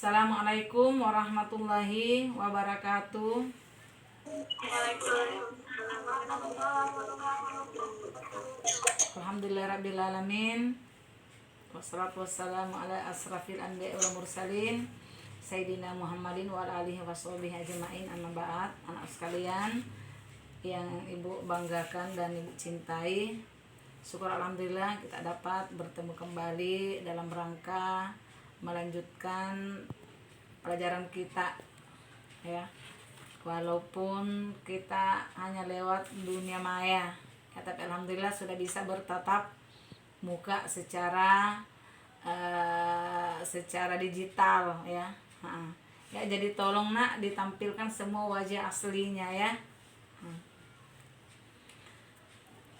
Assalamualaikum warahmatullahi wabarakatuh. Alhamdulillahirrabbilalamin. Wassalatu wassalamu ala asrafil anbiya'i wal mursalin Sayyidina Muhammadin wa ala alihi washabihi ajma'in, amma ba'd. Anak sekalian yang ibu banggakan dan ibu cintai, syukur alhamdulillah kita dapat bertemu kembali dalam rangka melanjutkan pelajaran kita, ya, walaupun kita hanya lewat dunia maya, ya, tapi alhamdulillah sudah bisa bertatap muka secara digital, ya. Ya, jadi tolong nak ditampilkan semua wajah aslinya, ya.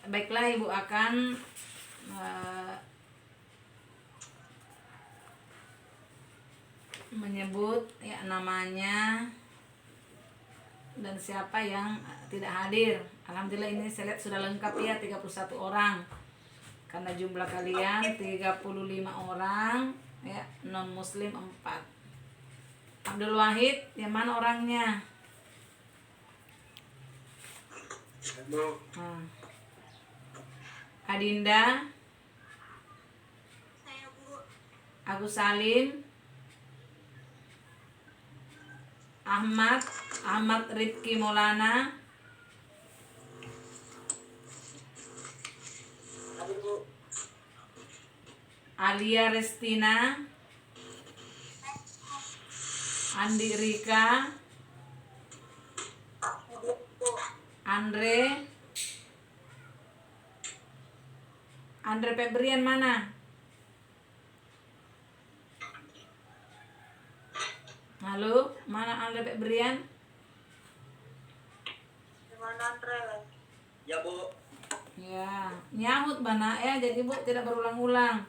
Baiklah, ibu akan menyebut, ya, namanya dan siapa yang tidak hadir. Alhamdulillah ini saya lihat sudah lengkap, ya, 31 orang. Karena jumlah kalian 35 orang, ya, non muslim 4. Abdul Wahid, yang mana orangnya? Adinda, Saya, Bu. Agus Salim, Ahmad Rifki Maulana, Alia Restina, Andi Rika, Andre Febrian mana? Halo, mana Andre Febrian? Gimana, Andre? Ya, Bu. Ya, nyahut bana, ya, jadi Bu tidak berulang-ulang.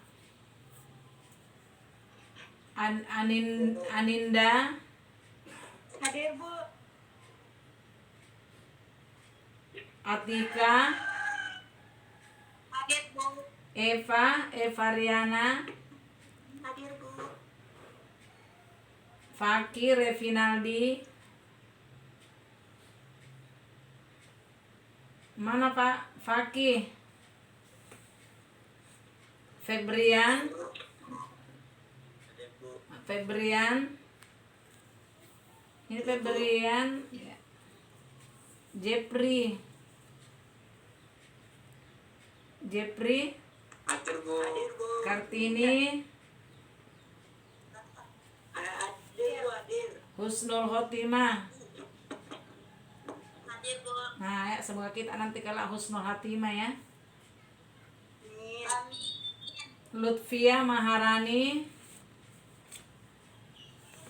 Aninda, Hadir, Bu. Atika, Hadir, Bu. Eva Riana, Hadir, Bu. Fakir Revinaldi. Mana Pak Fakih? Febrian, ini Febrian, ya. Jepri, Hadir, Bu. Kartini, Hadir, Bu, hadir. Husnul Khotimah. Hadir, Bu. Nah, ya, semoga kita nanti kalah husnul khotimah, ya. Amin. Lutfia Maharani,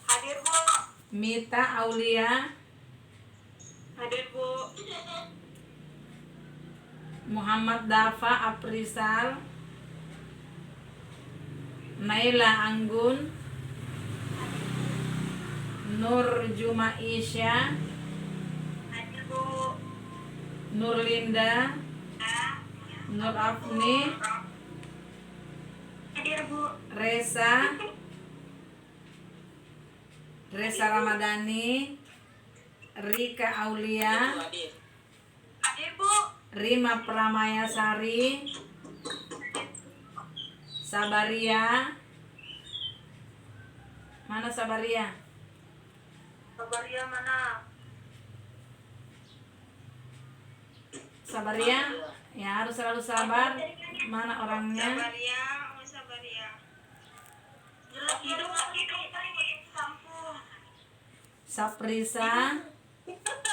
Hadir, Bu. Mita Aulia, Hadir, Bu. Muhammad Dafa Aprisal, Naila Anggun, Nur Jumaisya, Hadir, Bu. Nurlinda, Nur Afni, Hadir, Bu. Reza Ramadhani, Rika Aulia, Hadir. Hadir, Bu. Rima Pramayasari, Sabaria. Mana Sabaria? Kabarnya mana? Sabaria, ya, harus selalu sabar. Mana orangnya? Sabaria, Sabaria. Jelek hidung lagi kampung. Saprisa,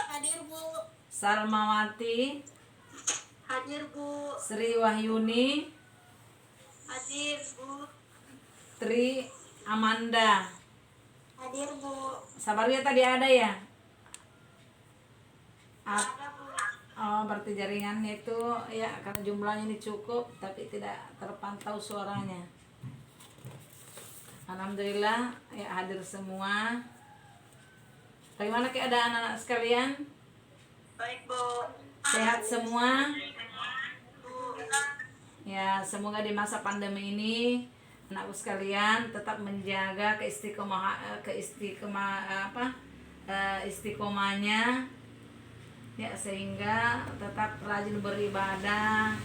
Hadir, Bu. Salmawati, Hadir, Bu. Sri Wahyuni, Hadir, Bu. Tri Amanda. Hadir, Bu. Sabaria tadi ada, ya? Ada, Bu. Oh, berarti jaringannya itu, ya, karena jumlahnya ini cukup tapi tidak terpantau suaranya. Alhamdulillah, ya, hadir semua. Bagaimana keadaan anak sekalian? Baik, Bu. Sehat semua? Bu. Ya, semoga di masa pandemi ini anakku sekalian tetap menjaga istiqomahnya ya, sehingga tetap rajin beribadah,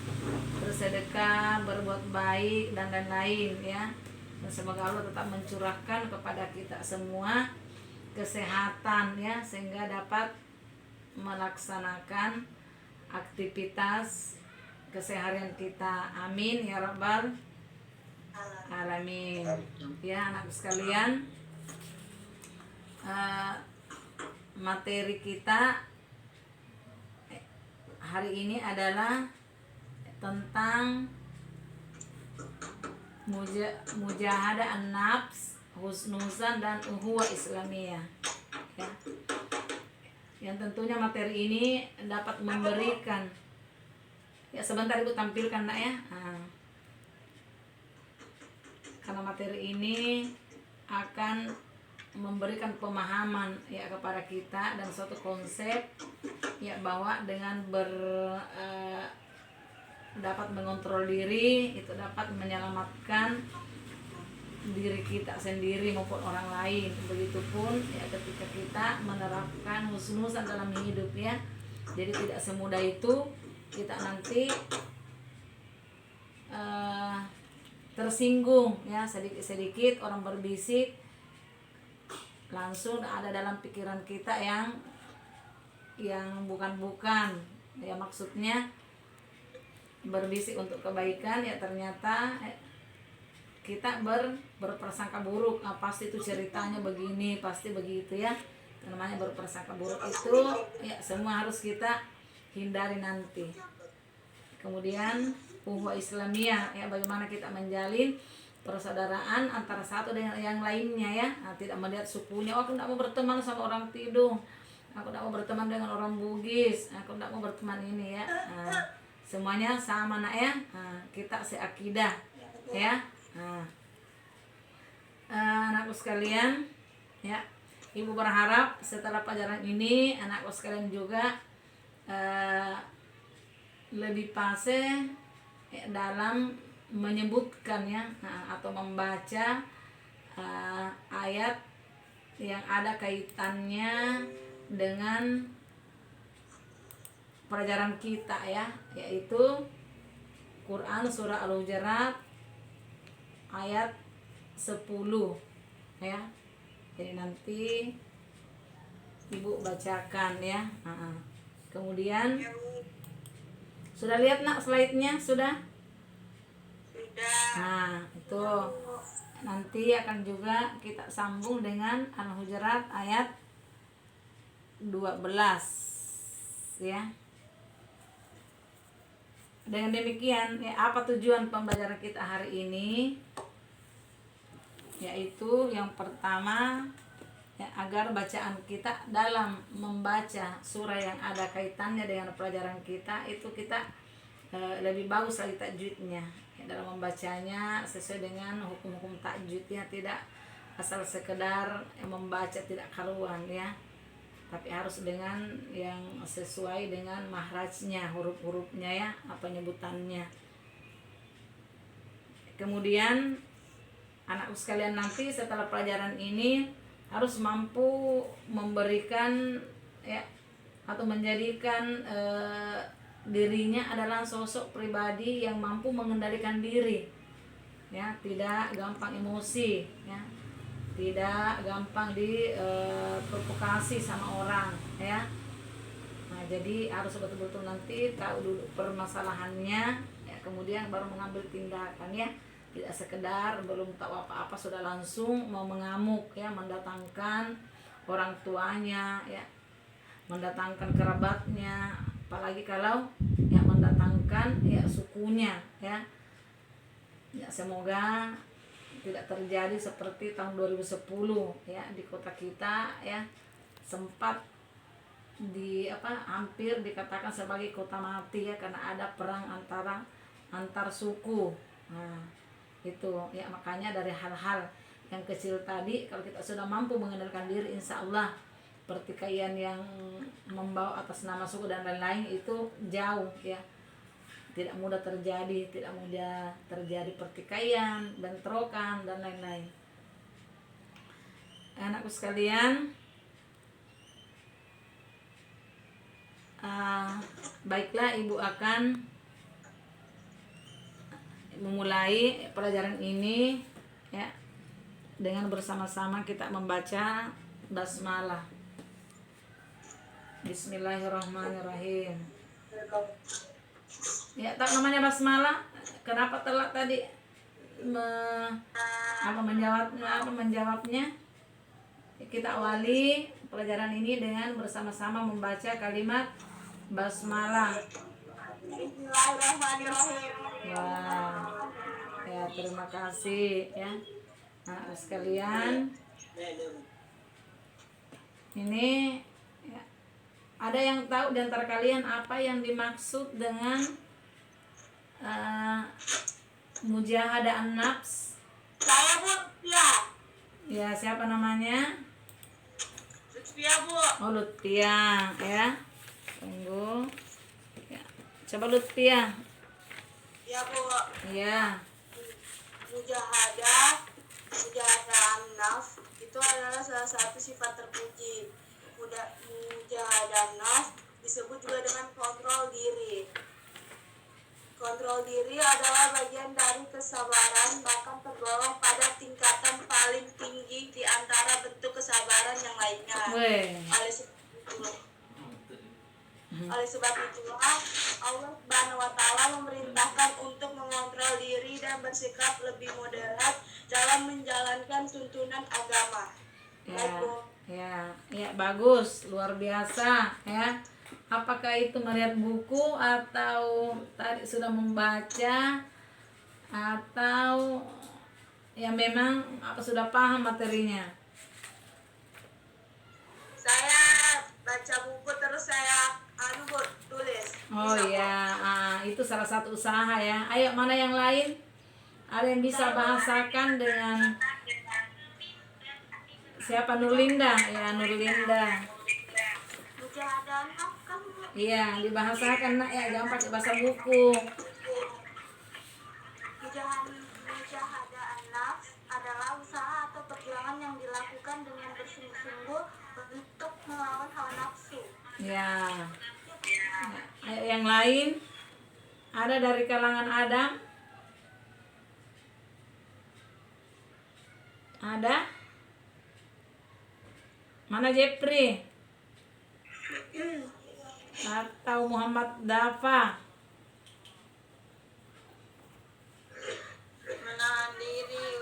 bersedekah, berbuat baik dan lain-lain ya. Dan semoga Allah tetap mencurahkan kepada kita semua kesehatan ya, sehingga dapat melaksanakan aktivitas keseharian kita. Amin ya rabbal alamin. Ya anakku sekalian, materi kita hari ini adalah tentang mujahadah an-nafs, husnuzan dan uhuwah islamiyah ya. Yang tentunya materi ini dapat memberikan ya, sebentar Ibu tampilkan nak ya. Karena materi ini akan memberikan pemahaman ya kepada kita dan suatu konsep ya, bahwa dengan dapat mengontrol diri itu dapat menyelamatkan diri kita sendiri maupun orang lain. Begitupun ya ketika kita menerapkan husnuzan dalam hidup ya. Jadi tidak semudah itu kita nanti tersinggung ya, sedikit-sedikit orang berbisik langsung ada dalam pikiran kita yang bukan ya, maksudnya berbisik untuk kebaikan ya, ternyata kita berprasangka buruk. Pasti itu ceritanya begini, pasti begitu ya. Namanya berprasangka buruk itu ya, semua harus kita hindari nanti. Kemudian uhuwah islamiyah ya, bagaimana kita menjalin persaudaraan antara satu dengan yang lainnya ya. Tidak melihat sukunya, aku tidak mau berteman sama orang Tidung, aku tidak mau berteman dengan orang Bugis, aku tidak mau berteman ini ya. Semuanya sama nak ya. Kita seakidah ya. Anakku sekalian ya, Ibu berharap setelah pelajaran ini anakku sekalian juga lebih fase ya, dalam menyebutkan ya atau membaca ayat yang ada kaitannya dengan pelajaran kita ya, yaitu Quran surah Al-Hujurat ayat 10 ya. Jadi nanti Ibu bacakan ya. Kemudian sudah lihat nak slide-nya sudah? Nah itu nanti akan juga kita sambung dengan Al-Hujurat ayat 12 ya. Dengan demikian ya, apa tujuan pembelajaran kita hari ini? Yaitu yang pertama ya, agar bacaan kita dalam membaca surah yang ada kaitannya dengan pelajaran kita itu kita lebih bagus lagi tajwidnya ya, dalam membacanya sesuai dengan hukum-hukum tajwidnya, tidak asal sekedar membaca tidak karuan ya, tapi harus dengan yang sesuai dengan mahrajnya, huruf-hurufnya ya, penyebutannya. Kemudian anakku sekalian nanti setelah pelajaran ini harus mampu memberikan ya, atau menjadikan dirinya adalah sosok pribadi yang mampu mengendalikan diri ya, tidak gampang emosi ya, tidak gampang diprovokasi sama orang ya. Nah jadi harus betul-betul nanti tahu dulu permasalahannya ya, kemudian baru mengambil tindakan ya, tidak sekedar belum tahu apa-apa sudah langsung mau mengamuk ya, mendatangkan orang tuanya ya, mendatangkan kerabatnya, apalagi kalau ya mendatangkan ya sukunya ya. Ya semoga tidak terjadi seperti tahun 2010 ya, di kota kita ya sempat hampir dikatakan sebagai kota mati ya, karena ada perang antar suku. Nah itu ya, makanya dari hal-hal yang kecil tadi kalau kita sudah mampu mengendalikan diri, insya Allah pertikaian yang membawa atas nama suku dan lain-lain itu jauh ya, tidak mudah terjadi pertikaian, bentrokan dan lain-lain. Anakku sekalian, baiklah ibu akan memulai pelajaran ini ya dengan bersama-sama kita membaca basmalah. Bismillahirrahmanirrahim. Ya, tahu namanya basmalah? Kenapa telat tadi menjawabnya? Kita awali pelajaran ini dengan bersama-sama membaca kalimat basmalah. Bismillahirrahmanirrahim. Wah, ya terima kasih ya. Nah, sekalian, ini ya, ada yang tahu di antara kalian apa yang dimaksud dengan mujahadah an-nafs? Saya Bu, ya. Ya, siapa namanya? Lutfia Bu. Oh, Lutfia ya. Tunggu. Ya. Coba Lutfia. Ya Bu. Ya. Mujahadah an-nafs itu adalah salah satu sifat terpuji. Mujahadah an-nafs disebut juga dengan kontrol diri. Kontrol diri adalah bagian dari kesabaran, bahkan tergolong pada tingkatan paling tinggi di antara bentuk kesabaran yang lainnya. Oleh sebab itulah Allah Subhanahu wa Ta'ala memerintahkan untuk mengontrol diri dan bersikap lebih moderat dalam menjalankan tuntunan agama. Ya, bagus, luar biasa ya. Apakah itu melihat buku atau tadi sudah membaca atau ya memang apa sudah paham materinya? Saya baca buku terus saya tulis. Oh iya, itu salah satu usaha ya. Ayo, mana yang lain? Ada yang bisa bahasakan dengan siapa? Nurlinda ya, Nurlinda. Mujahadah an-nafs kan Iya, dibahasakan nak ya, jangan pakai bahasa buku. mujahadah an-nafs adalah usaha atau perjuangan yang dilakukan dengan bersungguh-sungguh untuk melawan hawa nafsu. Ya. Ayo yang lain. Ada dari kalangan Adam? Ada? Mana Jepri? Atau Muhammad Dafa? Menahan diri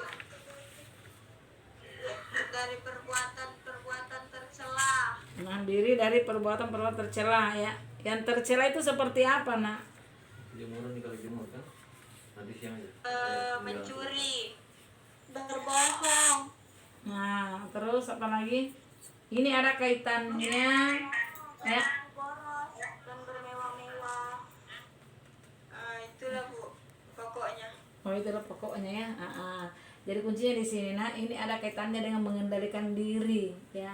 dari perbuatan-perbuatan tercela. Menahan diri dari perbuatan-perbuatan tercela ya. Yang tercela itu seperti apa, nak? Mencuri, berbohong, Nah, terus apa lagi? Ini ada kaitannya ya. boros, dan bermewah-mewah. Itulah Bu, pokoknya. Oh, itulah pokoknya ya. Jadi kuncinya di sini, nah, ini ada kaitannya dengan mengendalikan diri ya.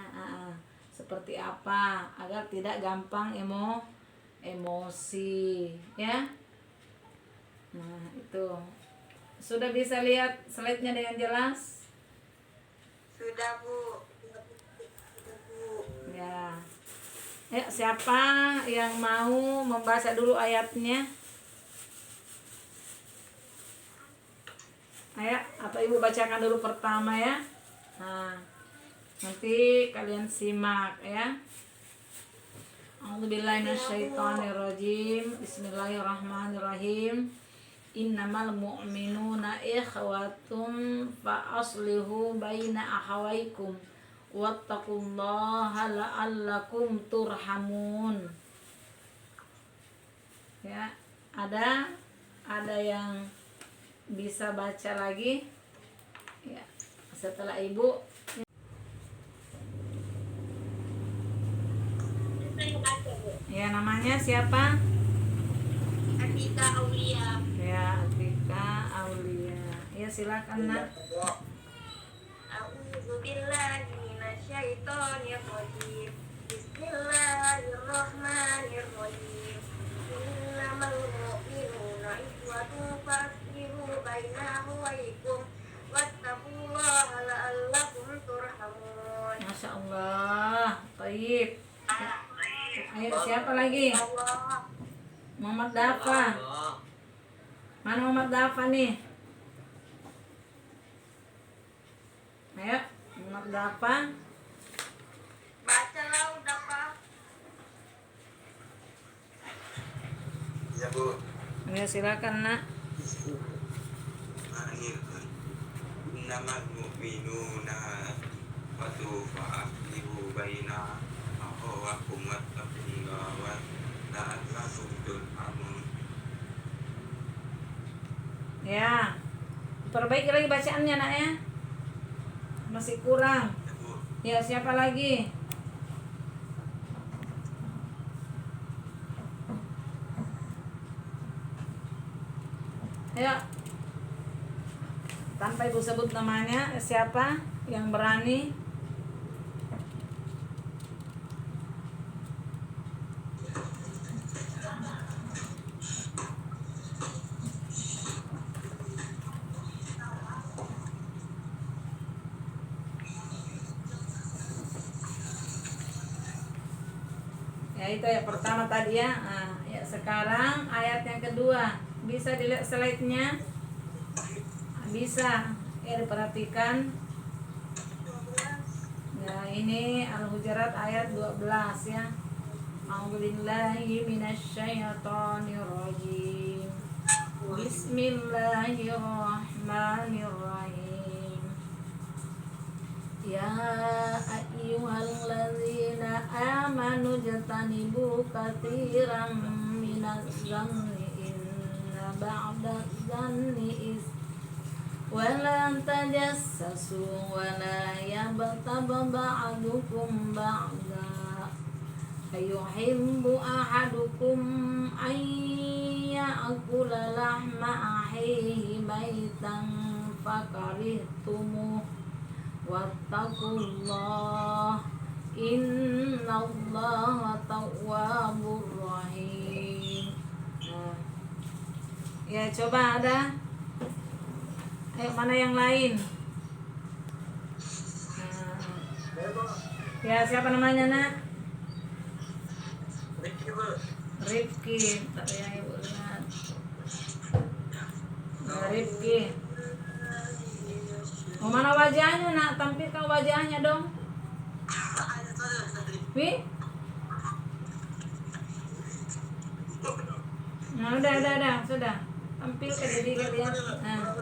Seperti apa agar tidak gampang emosi ya. Nah, itu. Sudah bisa lihat slide-nya dengan jelas? Sudah Bu. Ya. Ya, siapa yang mau membaca dulu ayatnya? Ayo, atau ibu bacakan dulu pertama ya. Nah, nanti kalian simak ya. A'udzubillahi minasyaitonirrajim. Bismillahirrahmanirrahim. Innamal mu'minuna ikhwatum fa aslihu baina akhawaykum wattaqullaha la'allakum turhamun. Ya, ada yang bisa baca lagi ya setelah ibu. Ya, namanya siapa? Atika Aulia. Ya, Atika Aulia. Ya, silakan nak. A'udzubillahi minasyaitonirrajim. Bismillahirrahmanirrahim. innamal mu'minuna ikhwatun faslihu baina akhawaykum wattaqullaha la'allakum turhamun. Masya Allah. Taib. Ayo siapa lagi? Allah. Muhammad Dafa. Mana Muhammad Dafa nih? Ayo Muhammad Dafa. Bacalah udah Pak. Ya Bu. Ya silakan nak. Innamal mu'minuna fa'aslihu baina akhawaykum wattaqullaha la'allakum turhamun. Ya. Perbaiki lagi bacaannya nak ya. Masih kurang. Ya Bu. Ya siapa lagi? Ayo. Tanpa ibu sebut namanya, siapa yang berani? Ya itu ya pertama tadi ya. Nah, ya sekarang ayat yang kedua. Bisa dilihat slide-nya? Bisa. Ya diperhatikan. Nah, ini Al-Hujurat ayat 12 ya. A'udzubillahi minasyaitonirrajim. Bismillahirrahmanirrahim. Ya ayyuhalladzina amanu jatanibu katsiran minaz zanni inna ba'da zanni wala tajassasu wala yabtab ba'dukum ba'da ayuhibbu ahadukum an ya'kula lahma akhihi maitan fakarihtumuh wattaqullah innallaha tawwabur rahim. Nah. Ya coba ada. Ayo mana yang lain? Nah. Ya siapa namanya nak? Rifki. Tak ya ibu lihat. Nah, Rifki. Oh, mana wajahnya nak? Tampilkan wajahnya dong. Wi? Nah, udah, sudah. Tampilkan jadi lihat. Nah.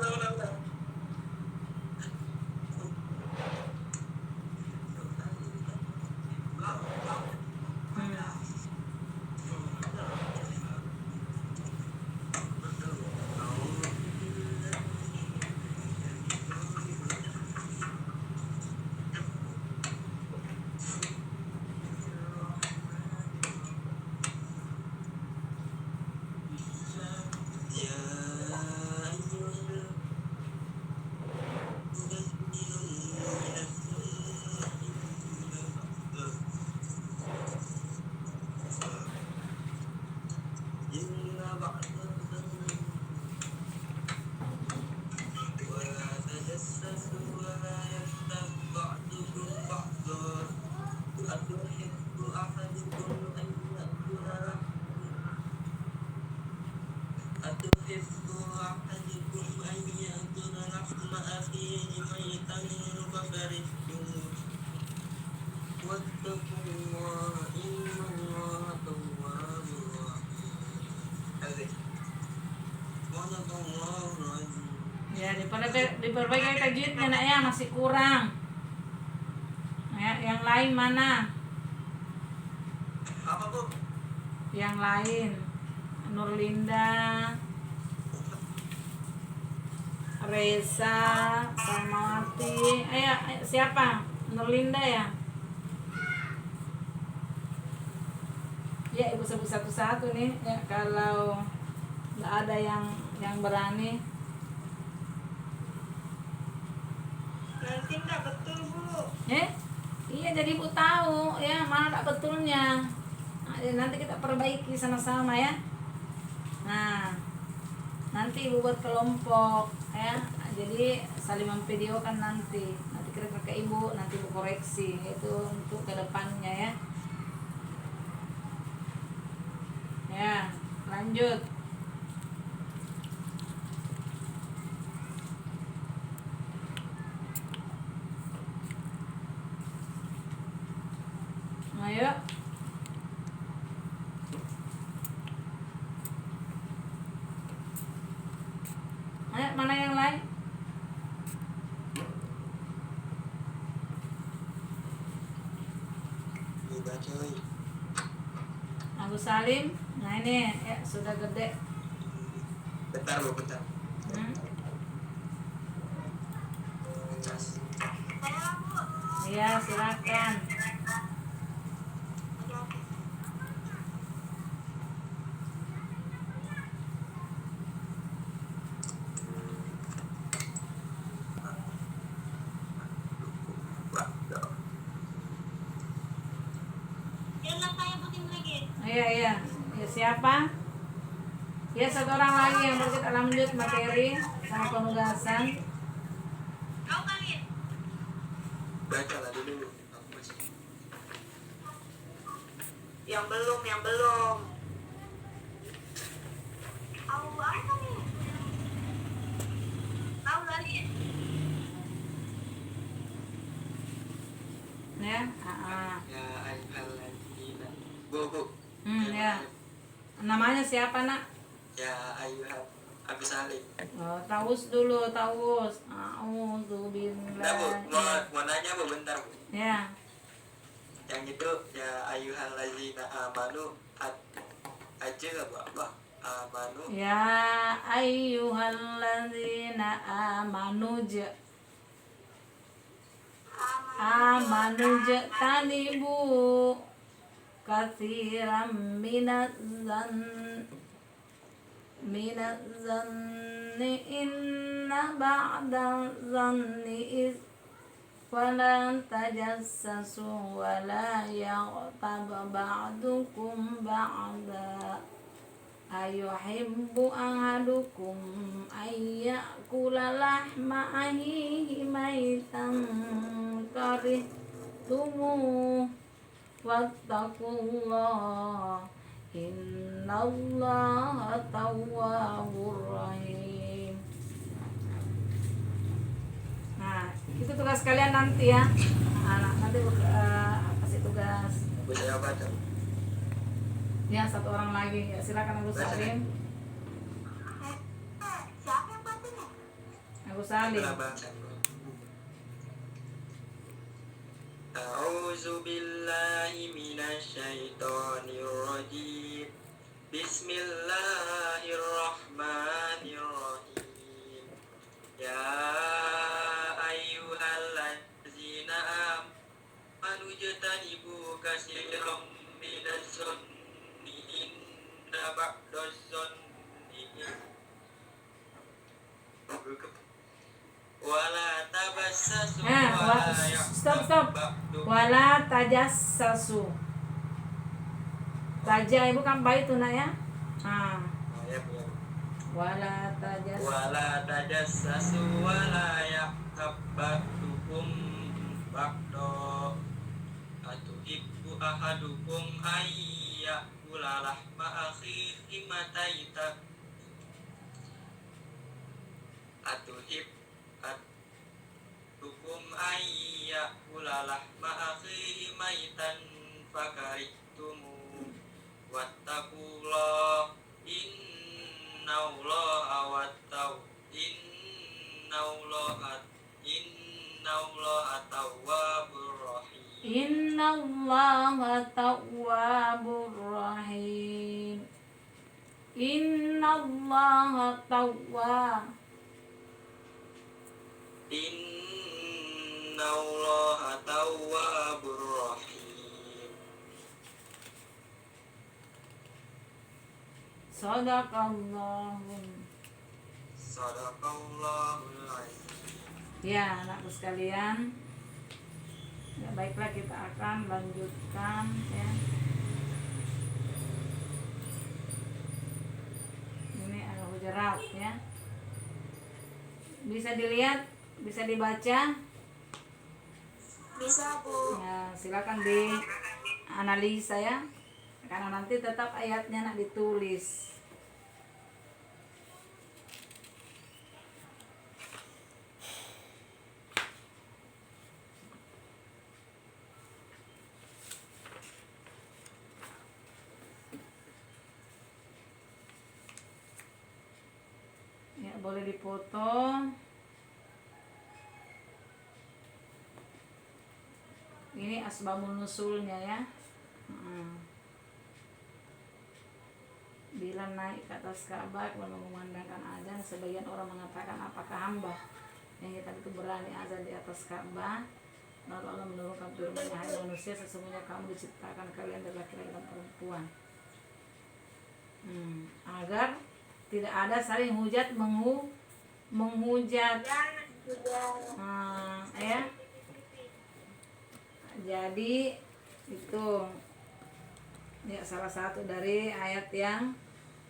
Ya, diperbaiki tajwidnya nak ya, masih kurang. Ya, yang lain mana? Apa Bu? Yang lain. Nurlinda, Reza, Samati. Ayo, siapa? Nurlinda ya? Ya, ibu sebut satu-satu nih. Ya, kalau nggak ada yang berani. Nanti enggak betul Bu. Iya, jadi ibu tahu ya mana tak betulnya. Nah, nanti kita perbaiki sama-sama ya. Nah, nanti ibu buat kelompok ya. Jadi saling memvideokan nanti kirim ke ibu, nanti ibu koreksi itu untuk kedepannya ya. Ya, lanjut. Ayo. Ayo, mana yang lain? Agus Salim. Nah ini ya sudah gede. Bentar Bu, bentar. Hmm? Cas. Iya, silakan. Iya, iya. Ya, siapa? Ya, satu orang lagi yang baru kita lanjut materi sama penugasan. Baca lah dulu. Aku masih. Yang belum. Tahu kali. Ya, Ya ayyuhalladzina. Bu. ya. Namanya siapa, Nak? Ya ayyuhal Agus Salim. Oh, Taus dulu, Taus. A'udzubillah. Nah, Bu, mau nanya Bu, bentar Bu. Ya. Yang itu ya ayyuhalladzina amanu aja Bu, apa? Amanu. Ya ayyuhalladzina amanu tanibu katsiran minaz-zanni inna ba'da zanni wala tajassasu wala yaghtab ba'dukum ba'da ayuhibbu ahadukum ayyakula lahma ahihi maitan karihtumuh wattaqullah innallaha tawwabur rahim. Nah, itu tugas kalian nanti ya. Nanti kasih tugas. Bisa baca. Ya, satu orang lagi. Ya, silakan Agus Salim. Siapa yang bacanya? Agus Salim. A'udzu billahi minasy syaithanir rajim. Bismillahirrahmanirrahim. Ya ayyuhalladzina amanu jtanibu katsiran minaz-zanni inna ba'daz-zanni wala tabassasu Stop. Wala tajassasu. Taja ibu kan baik tuh, Nak ya. Wala tajassasu wala yaghtab ba'dukum ba'da atuhibbu ahadukum ayyakula lahma akhihi mataita atuhibbukum ayyakula lahma akhihi maitan fakarihtumu wattaqullah innallaha tawwabur rahim. Innallaha tawwabur rahim. Innallaha tawwab. Innallaha tawwabur rahim. Sadaqallahul azim. Ya, anakku sekalian. Ya, baiklah kita akan lanjutkan ya. Hujurat ya. Bisa dilihat, bisa dibaca. Bisa, Bu. Ya, silakan dianalisa ya. Karena nanti tetap ayatnya nak ditulis. Ya, boleh dipoto. Ini asbabun nusulnya ya. Bila naik ke atas Ka'bah lalu memandangkan azan, sebagian orang mengatakan, apakah hamba yang hitam itu berani azan di atas Ka'bah? Lalu Allah menurunkan firman-Nya, hai manusia, sesungguhnya kamu diciptakan kalian dari laki-laki dan perempuan. Agar tidak ada saling hujat menghujat. Ya. Jadi itu ya salah satu dari ayat yang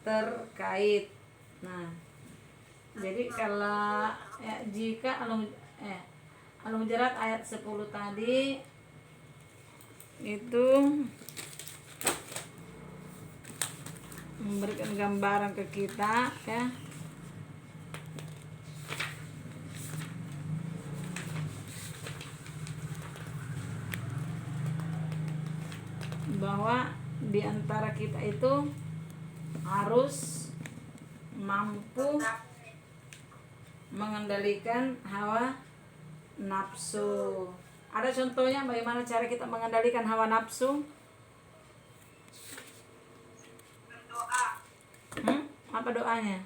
terkait. Nah, jadi kalau ya, jika Al-Hujurat ayat 10 tadi itu memberikan gambaran ke kita ya, bahwa di antara kita itu harus mampu mengendalikan hawa nafsu. Ada contohnya bagaimana cara kita mengendalikan hawa nafsu? Apa doanya?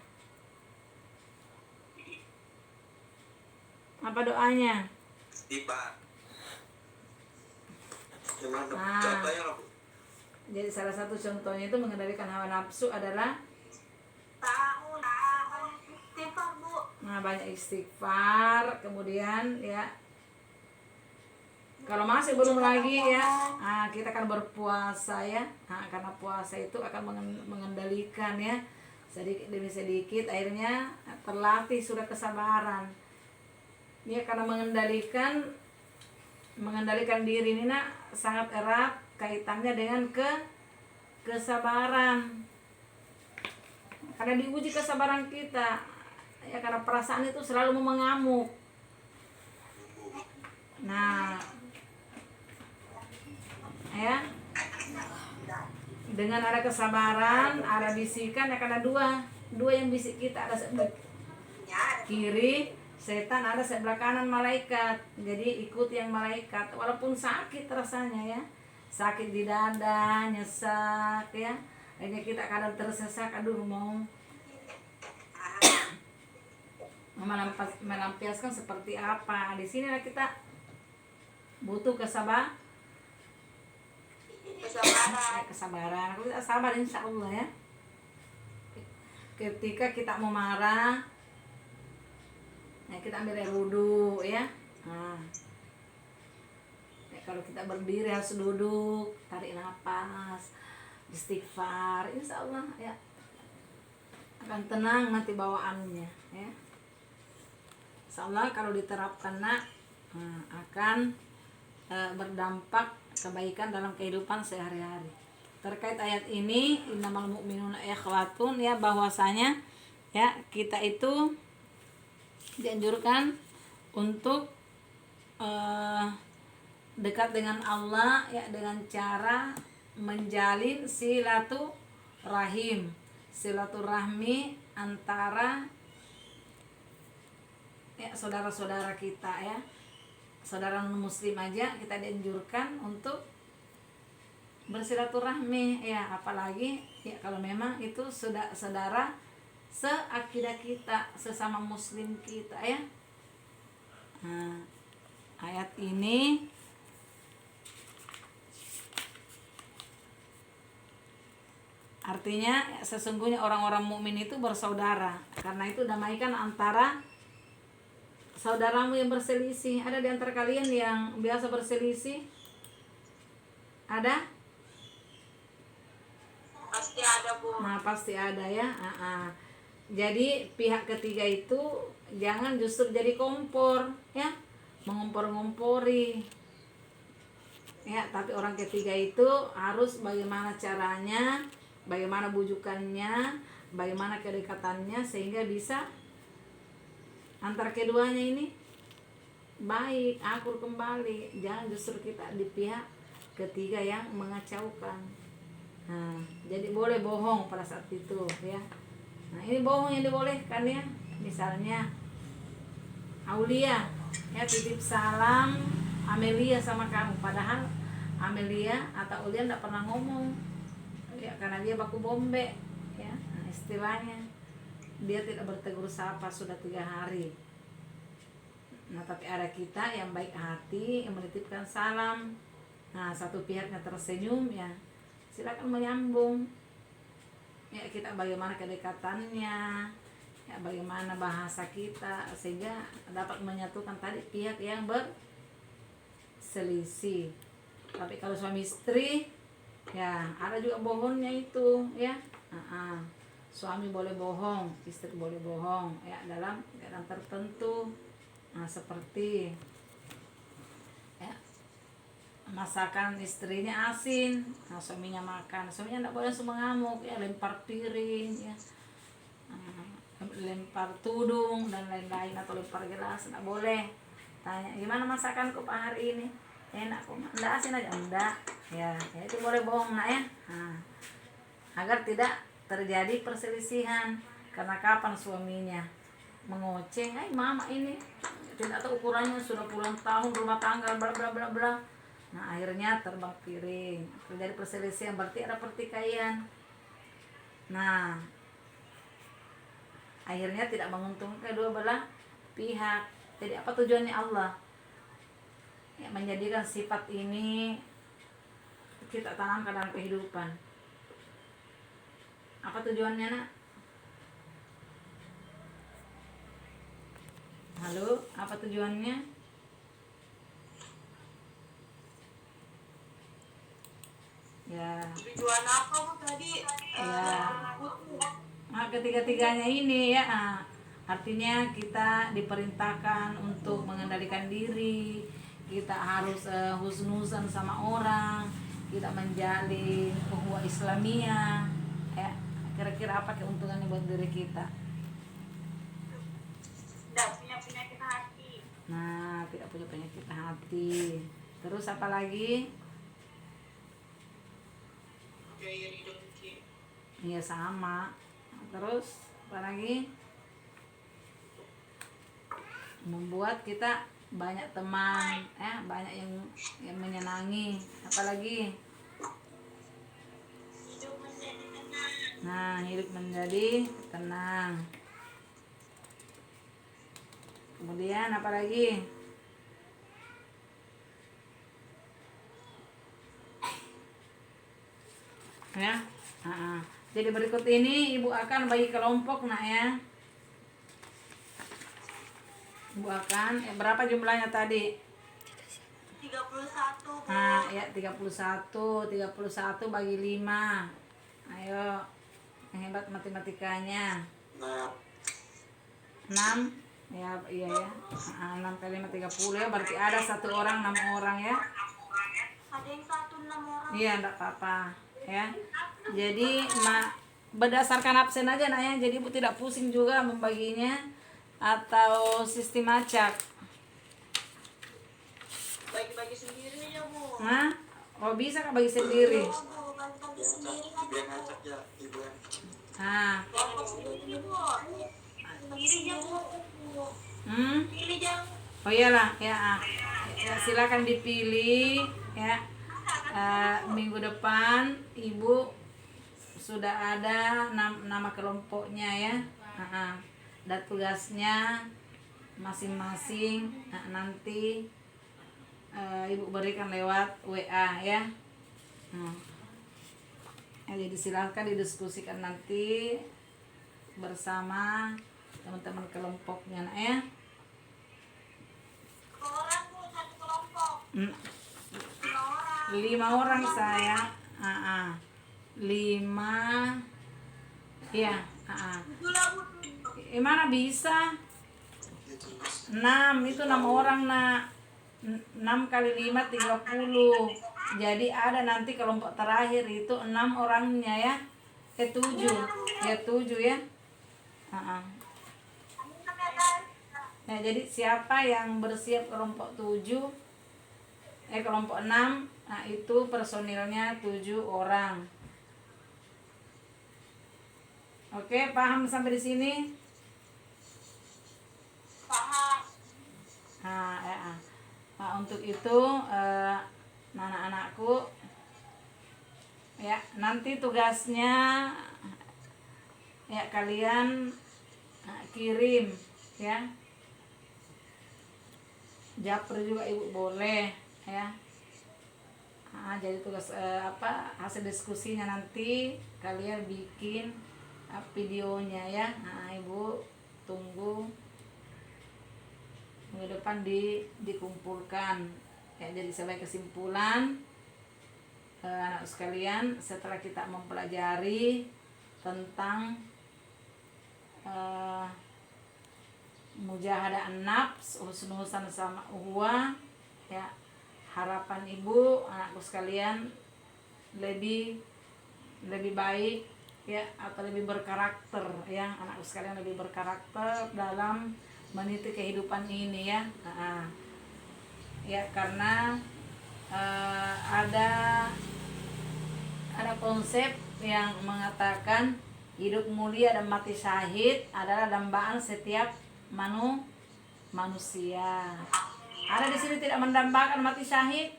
Apa doanya? Istighfar. Nah, Contohnya apa, Bu? jadi salah satu contohnya itu mengendalikan hawa nafsu adalah Istighfar, Bu. banyak istighfar, kemudian ya kalau masih belum lagi ya, kita akan berpuasa ya. Karena puasa itu akan mengendalikan ya, sedikit demi sedikit akhirnya terlatih sudah kesabaran. Ya, karena mengendalikan diri ini sangat erat kaitannya dengan kesabaran. Karena diuji kesabaran kita ya, karena perasaan itu selalu mengamuk. Nah, ya, dengan ada kesabaran, ada bisikan ya, karena dua yang bisik kita, ada sebelah kiri setan, ada sebelah kanan malaikat. Jadi ikut yang malaikat walaupun sakit rasanya ya, sakit di dada, nyesek ya, akhirnya kita kadang tersesak, aduh mau melampiaskan seperti apa. Di sinilah kita butuh kesabaran. Aku tidak sabar insya Allah ya. Ketika kita mau marah, kita ambil air wudhu ya. Kalau kita berdiri harus duduk, tarik nafas, istighfar, insya Allah ya akan tenang nanti bawaannya ya. Insya Allah kalau diterapkan akan berdampak kebaikan dalam kehidupan sehari-hari. Terkait ayat ini, innamal mu'minuna ikhwatun ya, bahwasanya ya kita itu dianjurkan untuk dekat dengan Allah ya dengan cara menjalin silaturahmi antara ya saudara-saudara kita ya. Saudara non muslim aja kita dianjurkan untuk bersilaturahmi ya, apalagi ya kalau memang itu sudah saudara seakidah kita, sesama muslim kita ya. Ayat ini artinya sesungguhnya orang-orang mukmin itu bersaudara. Karena itu damaikan antara saudaramu yang berselisih. Ada di antara kalian yang biasa berselisih? Ada? Pasti ada, Bu. Pasti ada ya. Jadi pihak ketiga itu jangan justru jadi kompor ya, mengompor-ngompori ya, tapi orang ketiga itu harus bagaimana caranya, bagaimana bujukannya, bagaimana kedekatannya sehingga bisa antar keduanya ini baik, akur kembali. Jangan justru kita di pihak ketiga yang mengacaukan. Nah, jadi boleh bohong pada saat itu ya. Nah, ini bohong yang dibolehkan ya. Misalnya Aulia ya titip salam Amelia sama kamu, padahal Amelia atau Aulia tidak pernah ngomong ya, karena dia baku bombe ya. Nah, istilahnya dia tidak bertegur sapa sudah 3 hari. Nah, tapi ada kita yang baik hati yang menitipkan salam. Nah, satu pihaknya tersenyum ya, silakan menyambung ya, kita bagaimana kedekatannya ya, bagaimana bahasa kita sehingga dapat menyatukan tadi pihak yang berselisih. Tapi kalau suami istri ya ada juga bohongnya itu ya. Suami boleh bohong, istri boleh bohong ya dalam keadaan tertentu. Nah, seperti ya, masakan istrinya asin, nah, suaminya makan, suaminya tidak boleh langsung mengamuk ya, lempar piring ya, lempar tudung dan lain-lain, atau lempar gelas, tidak boleh. Tanya gimana masakanku Pak hari ini, enak kok, enggak asin aja, enggak ya, itu boleh bohong nak ya. Nah, agar tidak terjadi perselisihan. Karena kapan suaminya mengoceh, mama ini tidak tahu ukurannya, sudah puluhan tahun rumah tangga bla bla bla bla. Nah, akhirnya terbang piring, terjadi perselisihan, berarti ada pertikaian. Nah, akhirnya tidak menguntungkan kedua belah pihak. Jadi apa tujuannya Allah ya, menjadikan sifat ini kita tanamkan dalam kehidupan? Apa tujuannya nak? Halo, apa tujuannya? Ya. Tujuan apa Bu tadi? Ya. Nah, ketiga-tiganya ini ya, artinya kita diperintahkan untuk mengendalikan diri, kita harus husnuzan sama orang, kita menjalin ukhuwah Islamiyah ya. Kira-kira apa keuntungannya buat diri kita? Tidak punya penyakit hati. Nah, tidak punya penyakit hati. Terus apa lagi? Iri dengki. Iya sama. Terus apa lagi? Membuat kita banyak teman, banyak yang menyenangi. Apalagi? Hidup menjadi tenang. Nah, hidup menjadi tenang. Kemudian apa lagi? Ya. Jadi berikut ini Ibu akan bagi kelompok nak ya. Ibu akan berapa jumlahnya tadi? 31 Bu. Nah, ya 31 bagi 5. Ayo. Yang hebat matematikanya. 6. Ya, iya ya. 6 kali 5 30 ya. Berarti ada 1 orang 6 orang ya. Ada yang 6 orang. Iya, enggak apa-apa ya. Jadi berdasarkan absen aja nak ya. Jadi Ibu tidak pusing juga membaginya atau sistem acak. Bagi-bagi sendiri aja Bu. Nah, oh bisa kan bagi sendiri. Bu, bagi sendiri aja ngacak ya ibu yang Nah, kelompok sendiri Bu. Pilih aja Bu. Pilih aja. oh iyalah ya, ya silakan dipilih ya. Minggu depan Ibu sudah ada nama kelompoknya ya. Dan tugasnya masing-masing nanti Ibu berikan lewat WA ya. Jadi silakan didiskusikan nanti bersama teman-teman kelompoknya nak ya. Orang Bu, satu kelompok. 5 orang. 5 orang saya. 5 ya. 7 lah Bu. Mana bisa? 6 itu 6 orang nak. 6 kali 5 30. Jadi ada nanti kelompok terakhir itu 6 orangnya ya. 7. Ya 7 ya. Nah, jadi siapa yang bersiap kelompok 7? Kelompok 6. Nah, itu personilnya 7 orang. Oke, paham sampai di sini? Paham. Nah, untuk itu anak-anakku ya, nanti tugasnya ya kalian kirim ya. Japri juga ibu boleh ya. Jadi tugas hasil diskusinya nanti kalian bikin videonya ya. Ibu tunggu minggu depan dikumpulkan ya. Jadi sebagai kesimpulan anak sekalian, setelah kita mempelajari tentang mujahadah an-nafs, husnusan sama uhwa ya, harapan ibu anakku sekalian lebih baik ya, atau lebih berkarakter ya, anakku sekalian lebih berkarakter dalam meniti kehidupan ini ya. Ya, karena ada konsep yang mengatakan hidup mulia dan mati syahid adalah dambaan setiap manusia. Ada di sini tidak mendambakan mati syahid?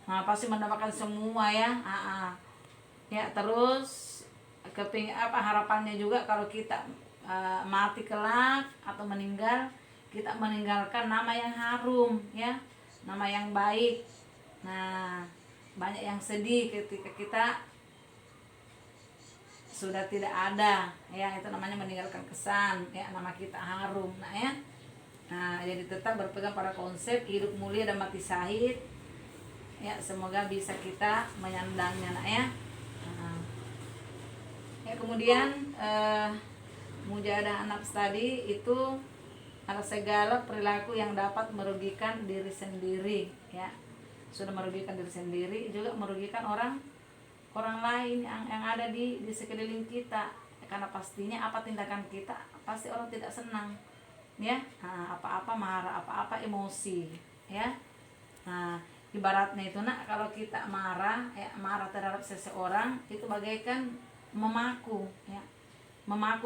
Nah, pasti mendambakan semua ya. Ya, terus harapannya juga kalau kita mati kelak atau meninggal, kita meninggalkan nama yang harum ya, nama yang baik. Nah, banyak yang sedih ketika kita sudah tidak ada ya, itu namanya meninggalkan kesan ya, nama kita harum. Jadi tetap berpegang pada konsep hidup mulia dan mati syahid ya, semoga bisa kita menyandangnya ya. Kemudian mujahadah an-nafs tadi itu adalah segala perilaku yang dapat merugikan diri sendiri ya. Sudah merugikan diri sendiri, juga merugikan orang lain yang ada di sekeliling kita, karena pastinya apa tindakan kita pasti orang tidak senang ya. Apa-apa marah, apa-apa emosi ya. Ibaratnya itu nak, kalau kita marah terhadap seseorang itu bagaikan memaku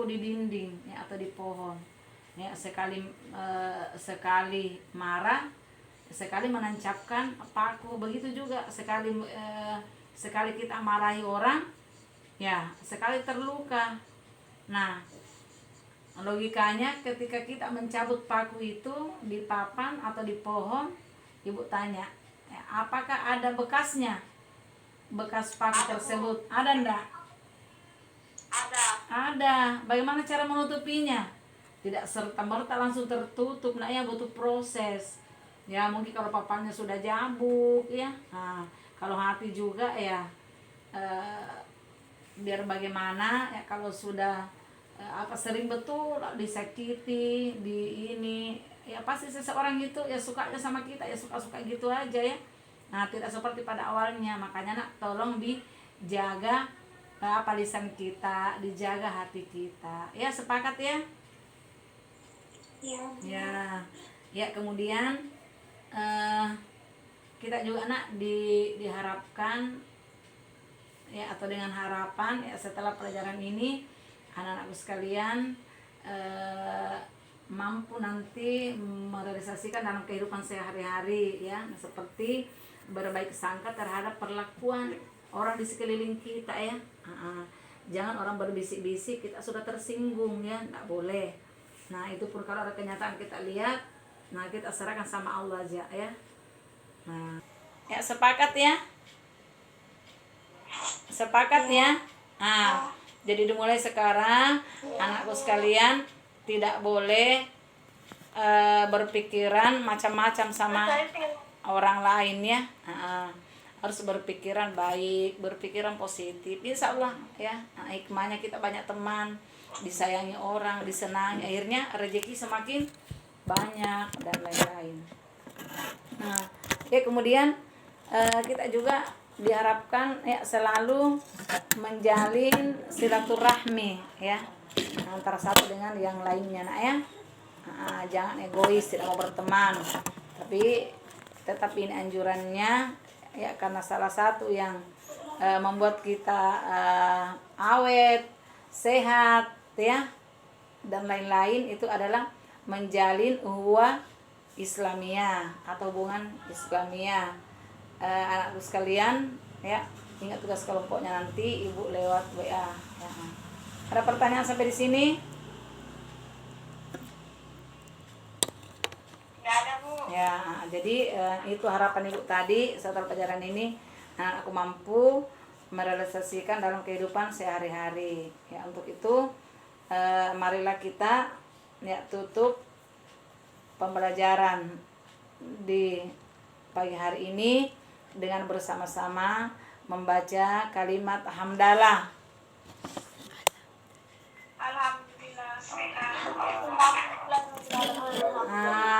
di dinding ya, atau di pohon ya. Sekali marah, sekali menancapkan paku. Begitu juga sekali kita marahi orang ya, sekali terluka. Nah, logikanya ketika kita mencabut paku itu di papan atau di pohon, ibu tanya ya, apakah ada bekasnya? Bekas paku tersebut ada enggak? Ada. Bagaimana cara menutupinya? Tidak serta-merta langsung tertutup, ya, butuh proses. Ya, mungkin kalau papannya sudah jabuk ya. Kalau hati juga ya, biar bagaimana ya, kalau sudah sering betul disakiti, ya pasti seseorang gitu ya, sukanya sama kita ya, suka-suka gitu aja ya. Tidak seperti pada awalnya. Makanya nak, tolong dijaga lisan kita, dijaga hati kita ya. Sepakat ya? Iya. Ya, kemudian kita juga nak diharapkan ya, atau dengan harapan ya, setelah pelajaran ini anak-anakku sekalian mampu nanti merealisasikan dalam kehidupan sehari-hari ya, seperti berbaik sangka terhadap perlakuan orang di sekeliling kita ya. Jangan orang berbisik-bisik kita sudah tersinggung ya, nggak boleh. Itu pun kalau ada kenyataan kita lihat, kita serahkan sama Allah aja ya. Ya, sepakat ya? Sepakat ya? Jadi dimulai sekarang anakku sekalian tidak boleh berpikiran macam-macam sama orang lain ya. Harus berpikiran baik, berpikiran positif, insya Allah ya. Hikmahnya kita banyak teman, disayangi orang, disenangi, akhirnya rezeki semakin banyak dan lain-lain. Nah, kemudian kita juga diharapkan ya selalu menjalin silaturahmi ya antara satu dengan yang lainnya nak ya. Jangan egois, tidak mau berteman, tapi tetap ini anjurannya ya, karena salah satu yang membuat kita awet, sehat ya dan lain-lain itu adalah menjalin ukhuwah Islamiyah atau hubungan Islamiyah. Anakku sekalian ya, ingat tugas kelompoknya nanti ibu lewat WA ya. Ada pertanyaan sampai di sini? Nggak ada, Bu. Ya, jadi itu harapan ibu tadi setelah pelajaran ini aku mampu merealisasikan dalam kehidupan sehari-hari. Ya, untuk itu marilah kita ya tutup pembelajaran di pagi hari ini dengan bersama-sama membaca kalimat hamdalah. Alhamdulillah.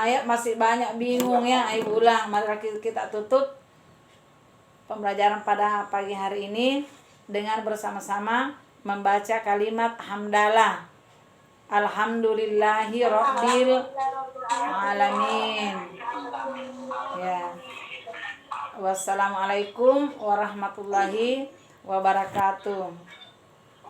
Ya masih banyak bingung ya, ibu ulang. Mari kita tutup pembelajaran pada pagi hari ini dengan bersama-sama membaca kalimat hamdalah. Alhamdulillahi rabbil alamin. Ya. Wassalamualaikum warahmatullahi wabarakatuh.